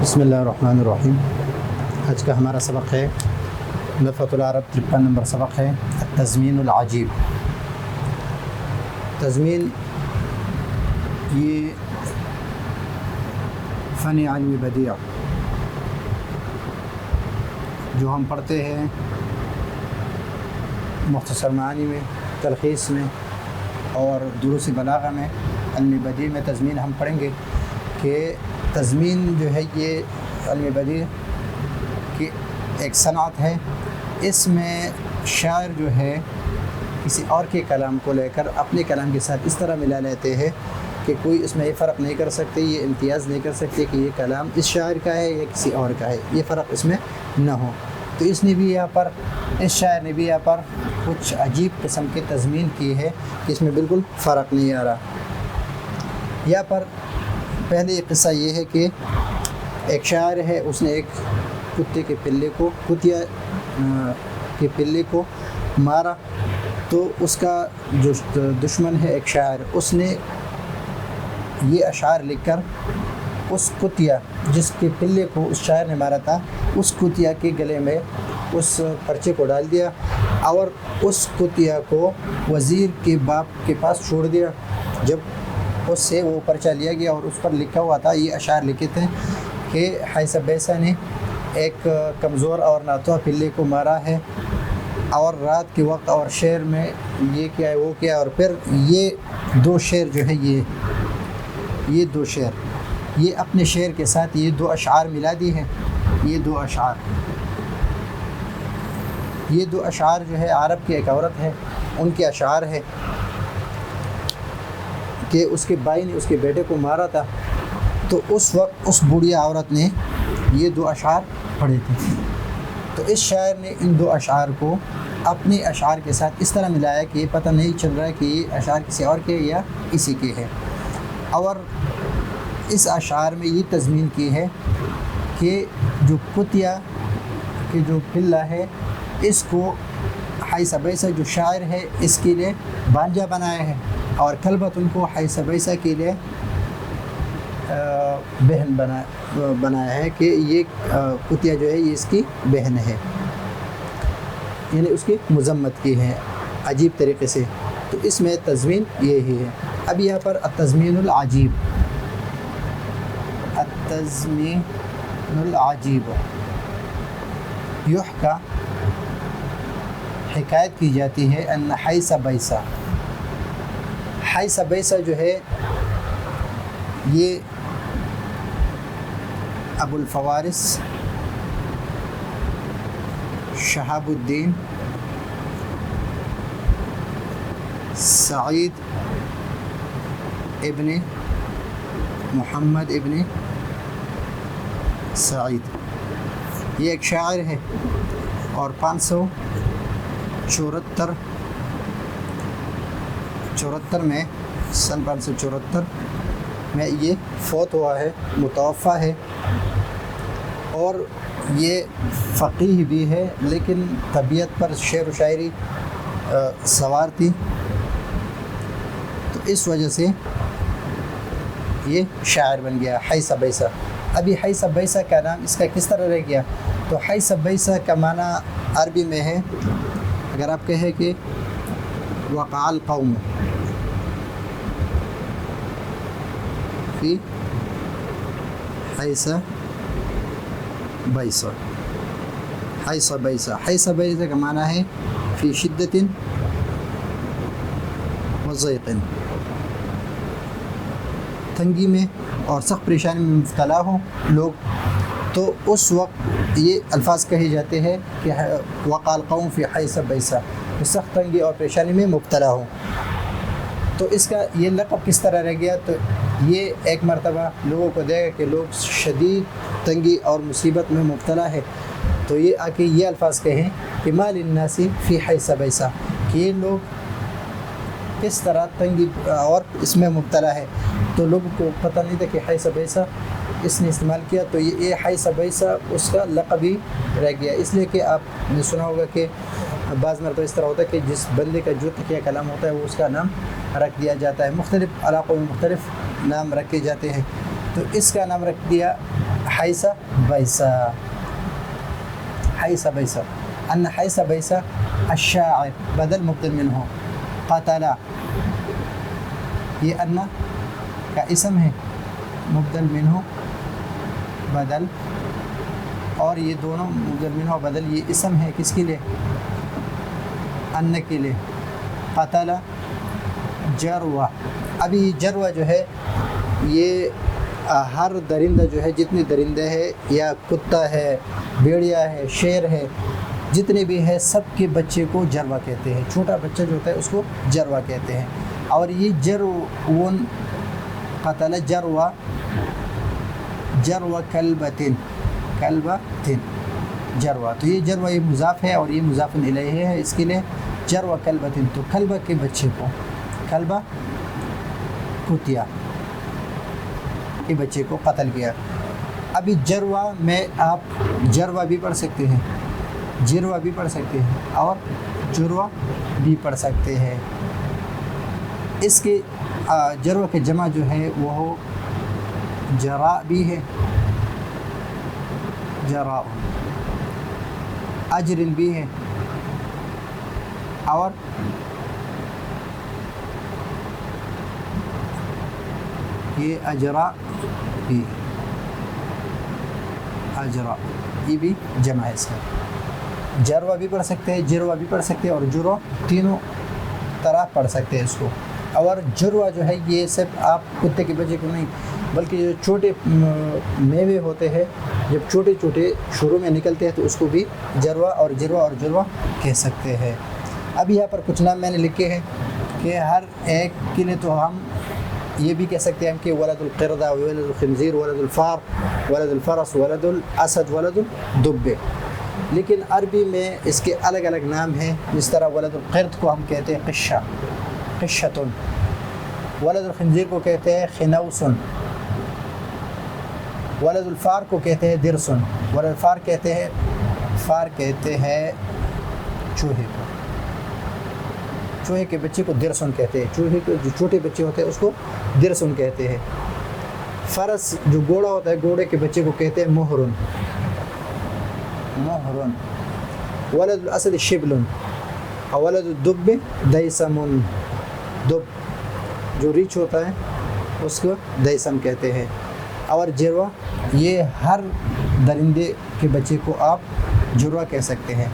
بسم اللہ الرحمن الرحیم۔ آج کا ہمارا سبق ہے لغت العرب 53 نمبر سبق ہے التضمین العجیب۔ تضمین یہ فن علمی بدیع جو ہم پڑھتے ہیں مختصر معانی میں، تلخیص میں اور دروس بلاغہ میں۔ علم بدیع میں تضمین ہم پڑھیں گے کہ تضمین جو ہے یہ علم بدیع کی ایک صنعت ہے۔ اس میں شاعر جو ہے کسی اور کے کلام کو لے کر اپنے کلام کے ساتھ اس طرح ملا لیتے ہیں کہ کوئی اس میں یہ فرق نہیں کر سکتے، یہ امتیاز نہیں کر سکتے کہ یہ کلام اس شاعر کا ہے یا کسی اور کا ہے، یہ فرق اس میں نہ ہو۔ تو اس نے بھی یہاں پر، اس شاعر نے بھی یہاں پر کچھ عجیب قسم کی تضمین کی ہے کہ اس میں بالکل فرق نہیں آ رہا۔ یہاں پر پہلے قصہ یہ ہے کہ ایک شاعر ہے، اس نے ایک کتے کے پلے کو، کتیا کے پلے کو مارا، تو اس کا جو دشمن ہے ایک شاعر، اس نے یہ اشعار لکھ کر اس کتیا جس کے پلے کو اس شاعر نے مارا تھا، اس کتیا کے گلے میں اس پرچے کو ڈال دیا اور اس کتیا کو وزیر کے باپ کے پاس چھوڑ دیا۔ جب اس سے وہ پرچہ لیا گیا اور اس پر لکھا ہوا تھا، یہ اشعار لکھے تھے کہ حیث بیسا نے ایک کمزور اور ناتواں پلے کو مارا ہے اور رات کے وقت اور شعر میں یہ کیا ہے وہ کیا، اور پھر یہ دو شعر جو ہے یہ دو شعر، یہ اپنے شعر کے ساتھ یہ دو اشعار ملا دی ہے۔ یہ دو اشعار جو ہے عرب کی ایک عورت ہے، ان کے اشعار ہے کہ اس کے بھائی نے اس کے بیٹے کو مارا تھا، تو اس وقت اس بوڑھیا عورت نے یہ دو اشعار پڑھے تھے۔ تو اس شاعر نے ان دو اشعار کو اپنے اشعار کے ساتھ اس طرح ملایا کہ یہ پتہ نہیں چل رہا ہے کہ یہ اشعار کسی اور کے یا اسی کے ہے، اور اس اشعار میں یہ تضمین کی ہے کہ جو کتیا کہ جو پلہ ہے، اس کو حیث بیسا جو شاعر ہے اس کے لیے بانجا بنایا ہے، اور کلبت ان کو حیث بیسا کے لیے بہن بنایا ہے کہ یہ کتیا جو ہے یہ اس کی بہن ہے، یعنی اس کی مذمت کی ہے عجیب طریقے سے۔ تو اس میں تضمین یہی ہے۔ اب یہاں پر التضمین العجیب، التضمین العجیب یحکا، حکایت کی جاتی ہے ان حیث بیسا، حیث بیسا جو ہے یہ ابو الفوارس شہاب الدین سعید ابن محمد ابن سعید، یہ ایک شاعر ہے، اور 574 میں سن 574 میں یہ فوت ہوا ہے، متوفی ہے، اور یہ فقیہ بھی ہے لیکن طبیعت پر شعر و شاعری سوار تھی، تو اس وجہ سے یہ شاعر بن گیا حیث بیسا۔ ابھی حیث بیسا کا نام اس کا کس طرح رہ گیا؟ تو حیث بیسا کا معنی عربی میں ہے، اگر آپ کہیں کہ وقع القوم فی حیث بیسا، حیث بیسا، حیث بیسا کا معنی ہے فی شدت و ضیق، تنگی میں اور سخت پریشانی میں مبتلا ہوں لوگ، تو اس وقت یہ الفاظ کہے جاتے ہیں کہ وقع القوم فی حیث بیسا، سخت تنگی اور پریشانی میں مبتلا ہوں۔ تو اس کا یہ لقب کس طرح رہ گیا؟ تو یہ ایک مرتبہ لوگوں کو دے گا کہ لوگ شدید تنگی اور مصیبت میں مبتلا ہے، تو یہ آ کے یہ الفاظ کہیں کہ ما للناس فی حیث بیسا، کہ یہ لوگ کس طرح تنگی اور اس میں مبتلا ہے، تو لوگوں کو پتہ نہیں تھا کہ حیث بیسا اس نے استعمال کیا، تو یہ حیث بیسا اس کا لقب ہی رہ گیا۔ اس لیے کہ آپ نے سنا ہوگا کہ بعض مرتبہ اس طرح ہوتا ہے کہ جس بندے کا جو تکیہ کلام ہوتا ہے وہ اس کا نام رکھ دیا جاتا ہے، مختلف علاقوں میں مختلف نام رکھے جاتے ہیں، تو اس کا نام رکھ دیا حيث بيسا، حيث بيسا، أن حيث بيسا الشاعر بدل مبدل منه، قتل یہ ان کا اسم ہے، مبدل منہ بدل، اور یہ دونوں مبدل منہ اور بدل یہ اسم ہے کس کے لیے؟ ان کے لیے. قتل جروہ. ابھی جروہ جو ہے یہ ہر درندہ جو ہے، جتنے درندے ہیں یا کتا ہے، بھیڑیا ہے، شیر ہے، جتنے بھی ہے سب کے بچے کو جروہ کہتے ہیں. چھوٹا بچہ جو ہوتا ہے اس کو جروہ کہتے ہیں. اور یہ جرون قتل جروہ، جروہ کلبتن، کلبتن جروہ. تو یہ جروہ یہ مضاف ہے اور یہ مضاف الیہ ہے، اس کے لیے جروہ کلبتن. تو کلبہ کے بچے کو، کلبہ کتیا کے بچے کو قتل کیا. ابھی جروہ میں آپ جروہ بھی پڑھ سکتے ہیں، جروہ بھی پڑھ سکتے ہیں اور جروہ بھی پڑھ سکتے ہیں. اس کے جروہ کے جمع جو ہے وہ جراء بھی ہے، جراء، اجر بھی ہے اور یہ اجرا بھی ہے، اجرا یہ بھی جمع ہے. اس کا جروہ بھی پڑھ سکتے ہیں، جروہ بھی پڑھ سکتے ہیں اور جرو، تینوں طرح پڑھ سکتے ہیں اس کو. اور جروہ جو ہے یہ صرف آپ کتے کے بچے کو نہیں بلکہ جو چھوٹے میوے ہوتے ہیں جب چھوٹے چھوٹے شروع میں نکلتے ہیں تو اس کو بھی جروہ اور جروہ اور جروہ کہہ سکتے ہیں. اب یہاں پر کچھ نام میں نے لکھے ہیں کہ ہر ایک کے لیے تو ہم یہ بھی کہہ سکتے ہیں کہ ولد القردہ، ولد الخنزیر، ولد الفار، ولد الفرس، ولد الاسد، ولد الدب. لیکن عربی میں اس کے الگ الگ نام ہیں. جس طرح ولد القرد کو ہم کہتے ہیں قشہ، قشتن. ولد الخنزیر کو کہتے ہیں خنوسن. ولد الفار کو کہتے ہیں درسن. ولد الفار کہتے ہیں، فار کہتے ہیں چوہے کو، چوہے کے بچے کو درسن کہتے ہیں. چوہے کے جو چھوٹے بچے ہوتے ہیں اس کو درسن کہتے ہیں. فرس جو گھوڑا ہوتا ہے، گھوڑے کے بچے کو کہتے ہیں مہرن، مہرن. ولد الاسد شبل. ولد الدب دیسم. دب جو ریچھ ہوتا ہے اس کو دیسم کہتے ہیں. اور جروہ یہ ہر درندے کے بچے کو آپ جروہ کہہ سکتے ہیں.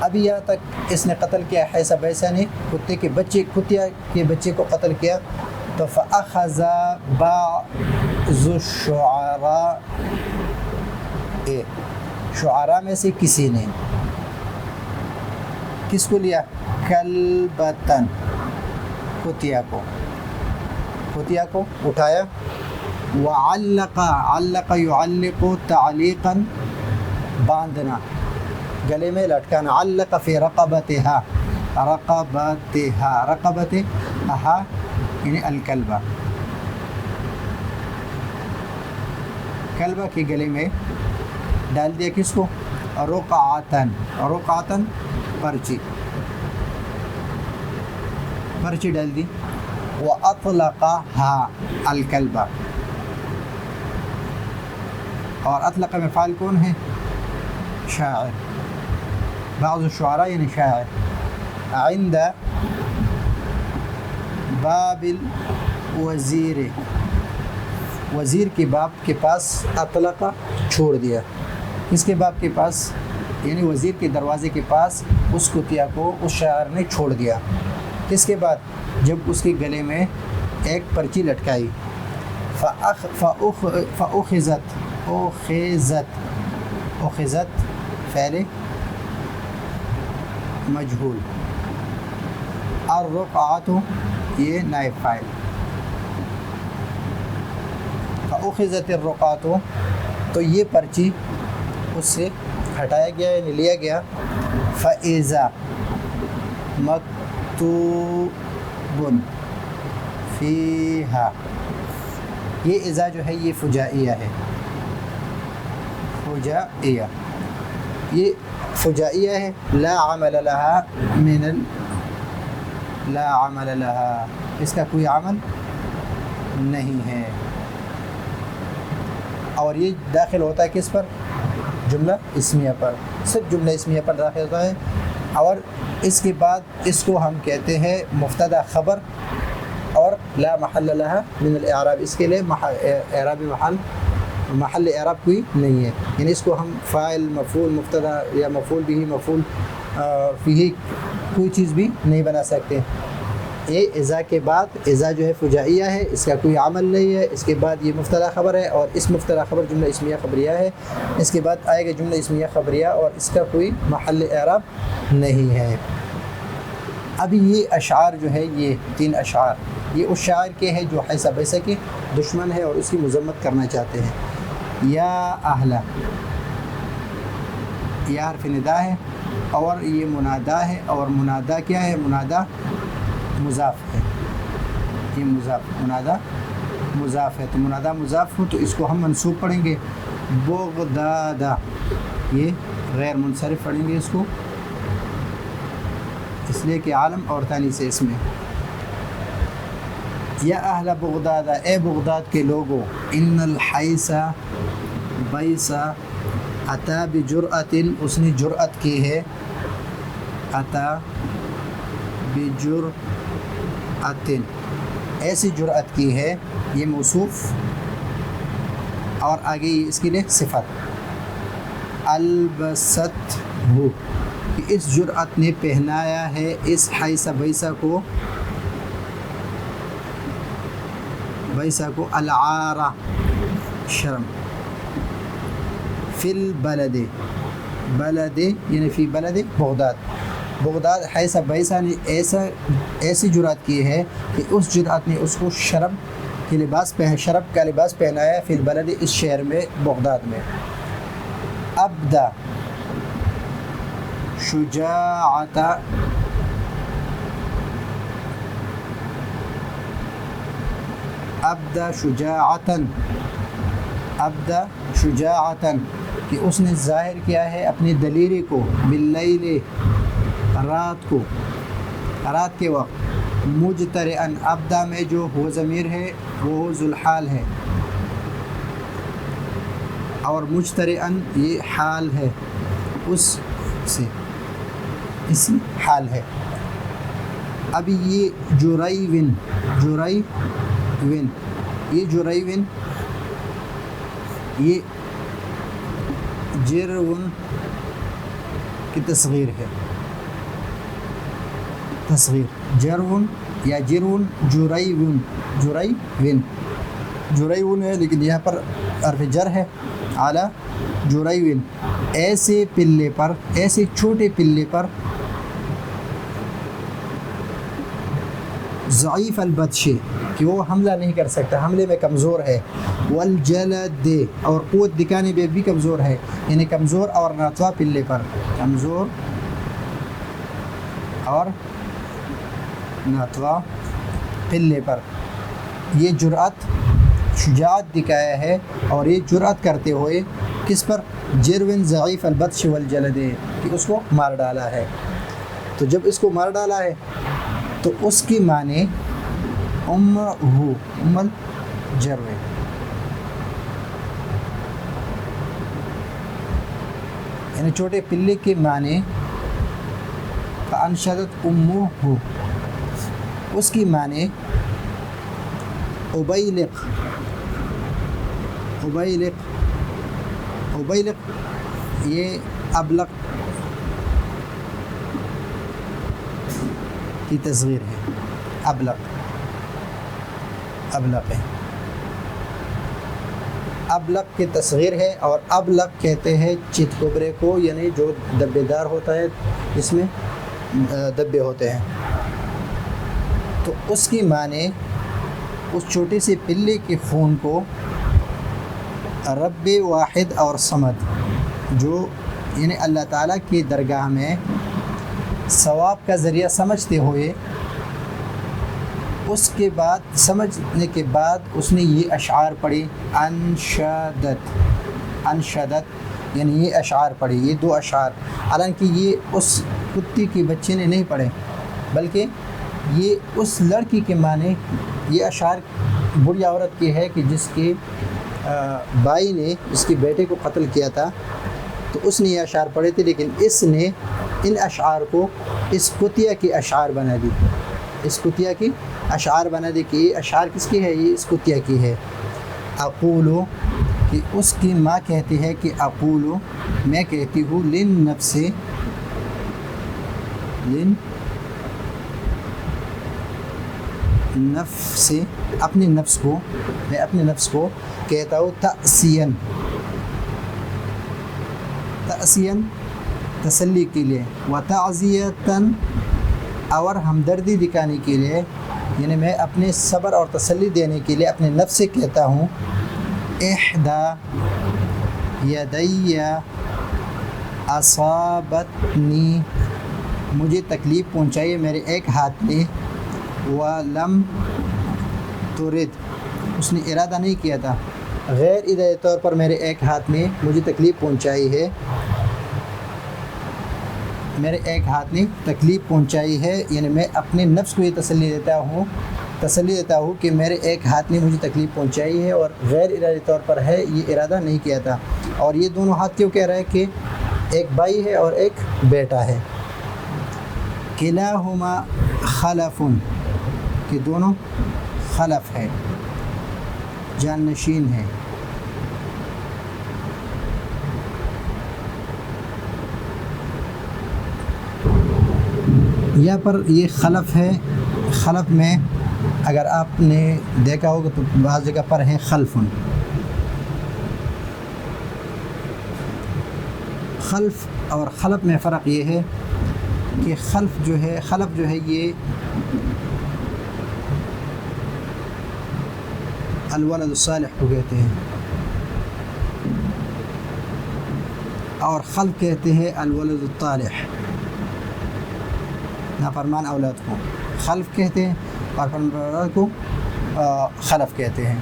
ابھی یہاں تک اس نے قتل کیا حیث بیسا نے کتے کے بچے، کتیا کے بچے کو قتل کیا. تو فأخذ بعض الشعراء، شعراء میں سے کسی نے کس کو لیا؟ کلبتن، کتیا کو، کتیا کو اٹھایا. وعلق، علق يعلق تعلیقا، باندھنا، گلے میں لٹکانا. علق فی رقبتها، رقبتها، رقبتها یعنی الکلبہ، کلبہ کے گلے میں ڈال دیا. کس کو؟ رقعتن، رقعتن پرچی، پرچی ڈال دی. وأطلقها الکلبہ، اور اطلق میں فاعل کون ہے؟ شاعر. بعض الشعراء یعنی شاعر. عند باب الوزیر، وزیر کے باب کے پاس اطلق چھوڑ دیا. کس کے باب کے پاس؟ یعنی وزیر کے دروازے کے پاس اس کتیا کو اس شاعر نے چھوڑ دیا. کس کے بعد؟ جب اس کے گلے میں ایک پرچی لٹکائی. فأخذت، اخذت، اخذت فعل مجہول. الرقعۃ یہ نائب فاعل. فأخذت الرقعۃ تو یہ پرچی اس سے ہٹایا گیا یعنی لیا گیا. فإذا مکتوب فیہا، یہ اذا جو ہے یہ فجائیہ ہے، فجائیہ، یہ فجائیہ ہے. لا عمل لها من لا عمل لها، اس کا کوئی عمل نہیں ہے. اور یہ داخل ہوتا ہے کس پر؟ جملہ اسمیہ پر، صرف جملہ اسمیہ پر داخل ہوتا ہے. اور اس کے بعد اس کو ہم کہتے ہیں مبتدا خبر، اور لا محل لها من الاعراب، اس کے لیے اعرابی محل اعراب کوئی نہیں ہے. یعنی اس کو ہم فاعل، مفعول، مبتدا یا مفعول به، مفعول فیہ کوئی چیز بھی نہیں بنا سکتے. یہ اذا کے بعد، اذا جو ہے فجائیہ ہے، اس کا کوئی عمل نہیں ہے. اس کے بعد یہ مبتدا خبر ہے، اور اس مبتدا خبر جملہ اسمیہ خبریہ ہے. اس کے بعد آئے گا جملہ اسمیہ خبریہ، اور اس کا کوئی محل اعراب نہیں ہے. ابھی یہ اشعار جو ہے، یہ 3 اشعار، یہ اس شاعر کے ہیں جو حیث بیسا کے دشمن ہے اور اس کی مذمت کرنا چاہتے ہیں. یا اہلا، یا حرف ندا ہے، اور یہ منادا ہے. اور منادا کیا ہے؟ منادا مضاف ہے. یہ مضاف، منادا مضاف ہے. تو منادا مضاف ہو تو اس کو ہم منصوب پڑھیں گے. بغدادا، یہ غیر منصرف پڑھیں گے اس کو، اس لیے کہ عالم اور ثانی سے اس میں. یا اہل بغداد، اے بغداد کے لوگوں، ان الحیث بیسا اتا بجرأت، اس نے جرأت کی ہے. اتا بجرأت، ایسی جرأت کی ہے. یہ موصوف، اور آگے اس کے لیے صفت. البست ہو، کہ اس جرأت نے پہنایا ہے اس حیث بیسا کو، بیسا کو العارہ، شرم. فی البلد، بلد یعنی فی بلد بغداد، بغداد حیث بیسا نے ایسی جرأت کی ہے کہ اس جرأت نے اس کو شرم کے لباس شرم کا لباس پہنایا فی البلد، اس شہر میں، بغداد میں. ابدا شجاعت، ابدا شجاعتن، ابدا شجاعتن، کہ اس نے ظاہر کیا ہے اپنی دلیری کو، باللیل، رات کو، رات کے وقت. مجترئن، ابدا میں جو ہو ضمیر ہے وہ ذوالحال ہے، اور مجترئن یہ حال ہے، اس سے اسی حال ہے. ابھی یہ جریون، جریون، یہ جریون، یہ جرون کی تصغیر ہے، تصغیر. جرون یا جرون، جریون، جریون، جریون ہے، لیکن یہاں پر حرف جر ہے، اعلیٰ. جریون، ایسے پلے پر، ایسے چھوٹے پلے پر. ضعیف البطش، کہ وہ حملہ نہیں کر سکتا، حملے میں کمزور ہے. والجلد، اور قوت دکھانے میں بھی کمزور ہے، یعنی کمزور اور ناتواں پلے پر، کمزور اور ناتواں پلے پر. یہ جرأت، شجاعت دکھایا ہے، اور یہ جرأت کرتے ہوئے کس پر؟ جرون ضعیف البطش والجلد، کہ اس کو مار ڈالا ہے. تو جب اس کو مار ڈالا ہے تو اس کی معنی ام الجرو، یعنی چھوٹے پلے کے معنی فانشدت امہ، اس کی معنی ابیلق، ابیلق، ابیلق، یہ ابلق کی تصغیر ہے. ابلق، ابلق ہے، ابلق کی تصغیر ہے. اور ابلق کہتے ہیں چت کبرے کو، یعنی جو دبے دار ہوتا ہے، جس میں دبے ہوتے ہیں. تو اس کی معنی اس چھوٹے سے پلے کے خون کو رب واحد اور صمد، جو یعنی اللہ تعالیٰ کی درگاہ میں ثواب کا ذریعہ سمجھتے ہوئے، اس کے بعد سمجھنے کے بعد اس نے یہ اشعار پڑھی. انشدت، انشدت یعنی یہ اشعار پڑھی، یہ 2 اشعار. حالانکہ یہ اس کتی کے بچے نے نہیں پڑھے، بلکہ یہ اس لڑکی کے معنی، یہ اشعار بری عورت کی ہے کہ جس کے بائی نے اس کے بیٹے کو قتل کیا تھا تو اس نے یہ اشعار پڑھے تھے، لیکن اس نے ان اشعار کو اس کتیا کی اشعار بنا دی، اس کتیا کی اشعار بنا دی کہ یہ اشعار کس کی ہے؟ یہ اس کتیا کی ہے۔ اقولو کہ اس کی ماں کہتی ہے کہ اقولو میں کہتی ہوں للنفس نفس اپنے نفس کو، میں اپنے نفس کو کہتا ہوں تأسین تسلی کے لیے، وتعزیتاً اور ہمدردی دکھانے کے لیے، یعنی میں اپنے صبر اور تسلی دینے کے لیے اپنے نفس سے کہتا ہوں احدا یدی اصابتنی، مجھے تکلیف پہنچائی میرے ایک ہاتھ نے، ولم ترد، اس نے ارادہ نہیں کیا تھا، غیر ارادی طور پر میرے ایک ہاتھ نے مجھے تکلیف پہنچائی ہے، میرے ایک ہاتھ نے تکلیف پہنچائی ہے، یعنی میں اپنے نفس کو یہ تسلی دیتا ہوں کہ میرے ایک ہاتھ نے مجھے تکلیف پہنچائی ہے اور غیر ارادی طور پر ہے، یہ ارادہ نہیں کیا تھا۔ اور یہ دونوں ہاتھ کیوں کہہ رہا ہے کہ ایک بھائی ہے اور ایک بیٹا ہے۔ کلاہما خلف، کہ دونوں خلف ہے، جانشین ہے۔ یہاں پر یہ خلف ہے، خلف میں اگر آپ نے دیکھا ہوگا تو بعض جگہ پر ہے خلفن، خلف اور خلف میں فرق یہ ہے کہ خلف جو ہے یہ الولد الصالح کو کہتے ہیں، اور خلف کہتے ہیں الولد الطالح، نافرمان اولاد کو خلف کہتے ہیں اور فرمان اولاد کو خلف کہتے ہیں۔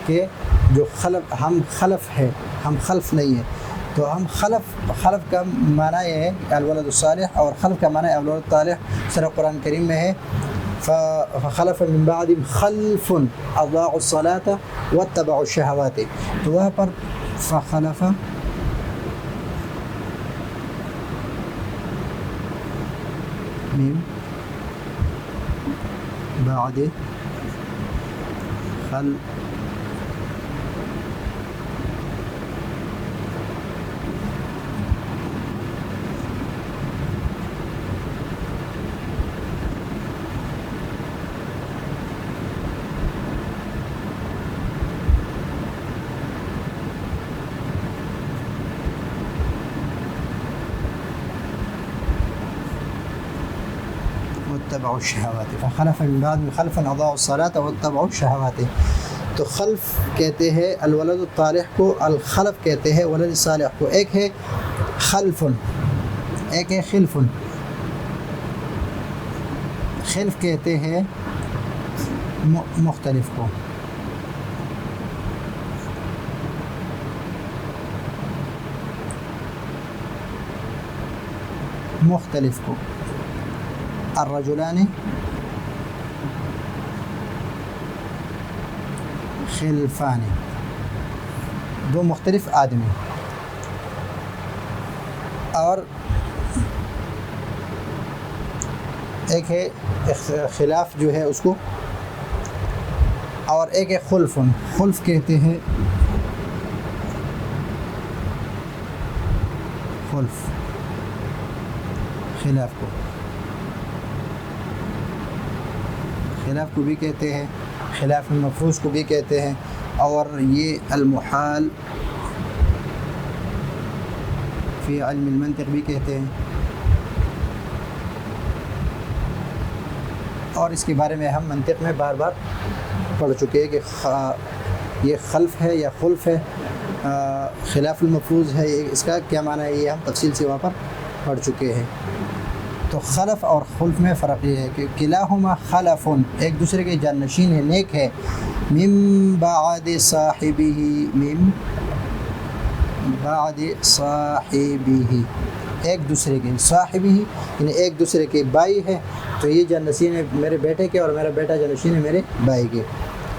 کہ جو خلف، ہم خلف ہے، ہم خلف نہیں ہے، تو ہم خلف کا معنی یہ ہے الولد الصالح، اور خلف کا معنی الولد الطالح۔ سورہ قرآن کریم میں ہے فخلف من بعدهم خلف اضاعوا الصلاة واتبعوا الشهوات، تو وہاں پر فخلف من بعد واتبعوا الشهوات، فخلف من بعد خلف اضاعوا الصلاة واتبعوا الشهوات۔ تو خلف کہتے ہیں الولد الطالح کو، الخلف کہتے ہیں ولد الصالح کو۔ ایک ہے خلف، ایک ہے خلف۔ خلف کہتے ہیں مختلف کو، مختلف کو، الرجلان خلفان، دو مختلف آدمی۔ اور ایک ہے خلاف جو ہے اس کو، اور ایک ہے خلف، خلف کہتے ہیں خلف، خلاف کو، خلاف کو بھی کہتے ہیں، خلاف المفروض کو بھی کہتے ہیں، اور یہ المحال فی علم المنطق بھی کہتے ہیں۔ اور اس کے بارے میں ہم منطق میں بار بار پڑھ چکے ہیں کہ یہ خلف ہے یا خلف ہے، خلاف المفروض ہے، اس کا کیا معنی ہے، یہ ہم تفصیل سے وہاں پر پڑھ چکے ہیں۔ تو خلف اور خلف میں فرق یہ ہے کہ کلاہما خلف، ایک دوسرے کے جانشین ہے، نیک ہے، من بعد صاحبہ، من بعد صاحبہ، ایک دوسرے کے، صاحبہ یعنی ایک دوسرے کے، بھائی ہے تو یہ جانشین ہے میرے بیٹے کے، اور میرا بیٹا جانشین ہے میرے بھائی کے۔